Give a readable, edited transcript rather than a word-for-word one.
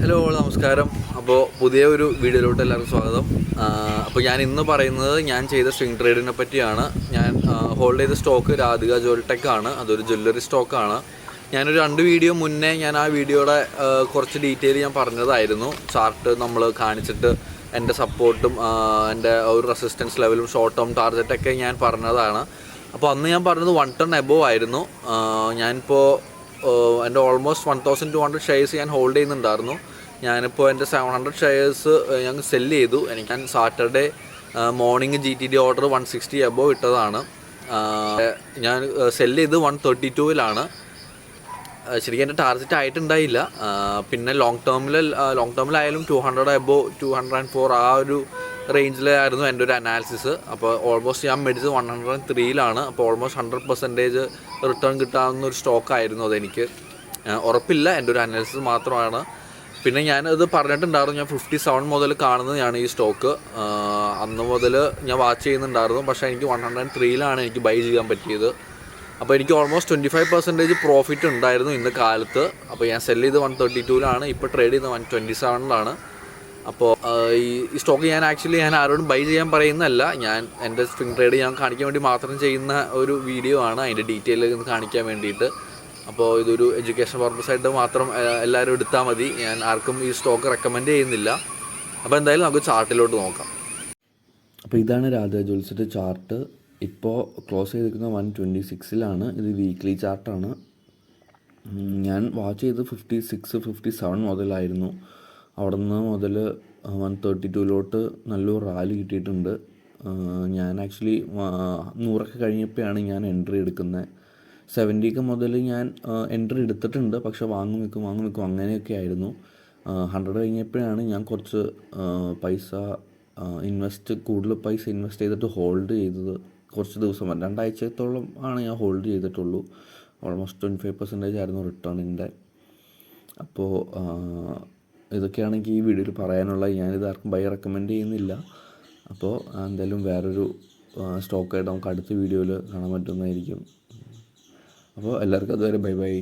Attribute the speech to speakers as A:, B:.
A: Hello നമസ്കാരം. അപ്പോൾ പുതിയ ഒരു വീഡിയോയിലോട്ട് എല്ലാവർക്കും സ്വാഗതം. അപ്പോൾ ഞാൻ ഇന്ന് പറയുന്നത് ഞാൻ ചെയ്ത സ്വിംഗ് ട്രേഡിനെ പറ്റിയാണ്. ഞാൻ ഹോൾഡ് ചെയ്ത സ്റ്റോക്ക് രാധിക ജ്വൽടെക് ആണ്. അതൊരു ജ്വല്ലറി സ്റ്റോക്കാണ്. ഞാനൊരു 2 വീഡിയോ മുന്നേ ഞാൻ ആ വീഡിയോയുടെ കുറച്ച് ഡീറ്റെയിൽ ഞാൻ പറഞ്ഞതായിരുന്നു. ചാർട്ട് നമ്മൾ കാണിച്ചിട്ട് എൻ്റെ സപ്പോർട്ടും എൻ്റെ ഒരു റെസിസ്റ്റൻസ് ലെവലും ഷോർട്ട് ടേം ടാർഗറ്റൊക്കെ ഞാൻ പറഞ്ഞതാണ്. അപ്പോൾ അന്ന് ഞാൻ പറഞ്ഞത് 1 ടൺ എബോവ് ആയിരുന്നു. ഞാനിപ്പോൾ എൻ്റെ ഓൾമോസ്റ്റ് 1200 ഷെയർസ് ഞാൻ ഹോൾഡ് ചെയ്യുന്നുണ്ടായിരുന്നു. ഞാനിപ്പോൾ എൻ്റെ 700 ഷെയർസ് ഞാൻ സെല്ല് ചെയ്തു. ഞാൻ Saturday morning GTD order 160 above ഇട്ടതാണ്. ഞാൻ സെല്ല് ചെയ്ത് 132-ലാണ്. ശരിക്കും എൻ്റെ ടാർഗറ്റ് ആയിട്ടുണ്ടായില്ല. പിന്നെ ലോങ് ടേമിലായാലും 200 എബോവ് 204 ആ ഒരു റേഞ്ചിലായിരുന്നു എൻ്റെ ഒരു അനാലിസിസ്. അപ്പോൾ ഓൾമോസ്റ്റ് ഞാൻ മേടിച്ചത് 103-ലാണ്. അപ്പോൾ ഓൾമോസ്റ്റ് 100% റിട്ടേൺ കിട്ടാവുന്ന ഒരു സ്റ്റോക്കായിരുന്നു അതെനിക്ക്. ഉറപ്പില്ല, എൻ്റെ ഒരു അനാലിസിസ് മാത്രമാണ്. പിന്നെ ഞാനത് പറഞ്ഞിട്ടുണ്ടായിരുന്നു, ഞാൻ 57 മുതൽ കാണുന്നതാണ് ഈ സ്റ്റോക്ക്. അന്ന് മുതൽ ഞാൻ വാച്ച് ചെയ്യുന്നുണ്ടായിരുന്നു. പക്ഷേ എനിക്ക് 103-ലാണ് എനിക്ക് ബൈ ചെയ്യാൻ പറ്റിയത്. അപ്പോൾ എനിക്ക് ഓൾമോസ്റ്റ് 25% പ്രോഫിറ്റ് ഉണ്ടായിരുന്നു ഇന്ന് കാലത്ത്. അപ്പോൾ ഞാൻ സെല്ല് ചെയ്ത് 132-ലാണ്, ഇപ്പോൾ ട്രേഡ് ചെയ്ത് 127-ലാണ്. അപ്പോൾ ഈ സ്റ്റോക്ക് ഞാൻ ആരോടും ബൈ ചെയ്യാൻ പറയുന്നതല്ല. ഞാൻ എൻ്റെ സ്വിംഗ് ട്രേഡ് ഞാൻ കാണിക്കാൻ വേണ്ടി മാത്രം ചെയ്യുന്ന ഒരു വീഡിയോ ആണ്, അതിൻ്റെ ഡീറ്റെയിൽ കാണിക്കാൻ വേണ്ടിയിട്ട്. അപ്പോൾ ഇതൊരു എഡ്യൂക്കേഷൻ പർപ്പസായിട്ട് മാത്രം എല്ലാവരും എടുത്താൽ മതി. ഞാൻ ആർക്കും ഈ സ്റ്റോക്ക് റെക്കമെൻഡ് ചെയ്യുന്നില്ല. അപ്പോൾ എന്തായാലും നമുക്ക് ചാർട്ടിലോട്ട് നോക്കാം.
B: അപ്പോൾ ഇതാണ് രാധിക ജ്വൽസിൻ്റെ ചാർട്ട്. ഇപ്പോൾ ക്ലോസ് ചെയ്തിരിക്കുന്ന 126-ലാണ്. ഇത് വീക്ക്ലി ചാർട്ടാണ്. ഞാൻ വാച്ച് ചെയ്ത് 57 മുതലായിരുന്നു. അവിടെ നിന്ന് മുതൽ 132-ലോട്ട് നല്ലൊരു റാലി കിട്ടിയിട്ടുണ്ട്. ഞാൻ ആക്ച്വലി 100 കഴിഞ്ഞപ്പോഴാണ് ഞാൻ എൻട്രി എടുക്കുന്നത്. 70 മുതൽ ഞാൻ എൻട്രി എടുത്തിട്ടുണ്ട്, പക്ഷേ വാങ്ങും വെക്കും അങ്ങനെയൊക്കെ ആയിരുന്നു. 100 കഴിഞ്ഞപ്പോഴാണ് ഞാൻ കുറച്ച് കൂടുതൽ പൈസ ഇൻവെസ്റ്റ് ചെയ്തിട്ട് ഹോൾഡ് ചെയ്തത്. കുറച്ച് ദിവസം 2 ആഴ്ചത്തോളം ആണ് ഞാൻ ഹോൾഡ് ചെയ്തിട്ടുള്ളൂ. ഓൾമോസ്റ്റ് 25% ആയിരുന്നു റിട്ടേണിൻ്റെ. അപ്പോൾ ഇതൊക്കെയാണ് എനിക്ക് ഈ വീഡിയോയിൽ പറയാനുള്ളത്. ഞാനിത് ആർക്കും ബൈ റെക്കമെൻഡ് ചെയ്യുന്നില്ല. അപ്പോൾ എന്തായാലും വേറൊരു സ്റ്റോക്കായിട്ട് നമുക്ക് അടുത്ത വീഡിയോയിൽ കാണാൻ പറ്റുന്നതായിരിക്കും. അപ്പോൾ എല്ലാവർക്കും അതുവരെ ബൈ.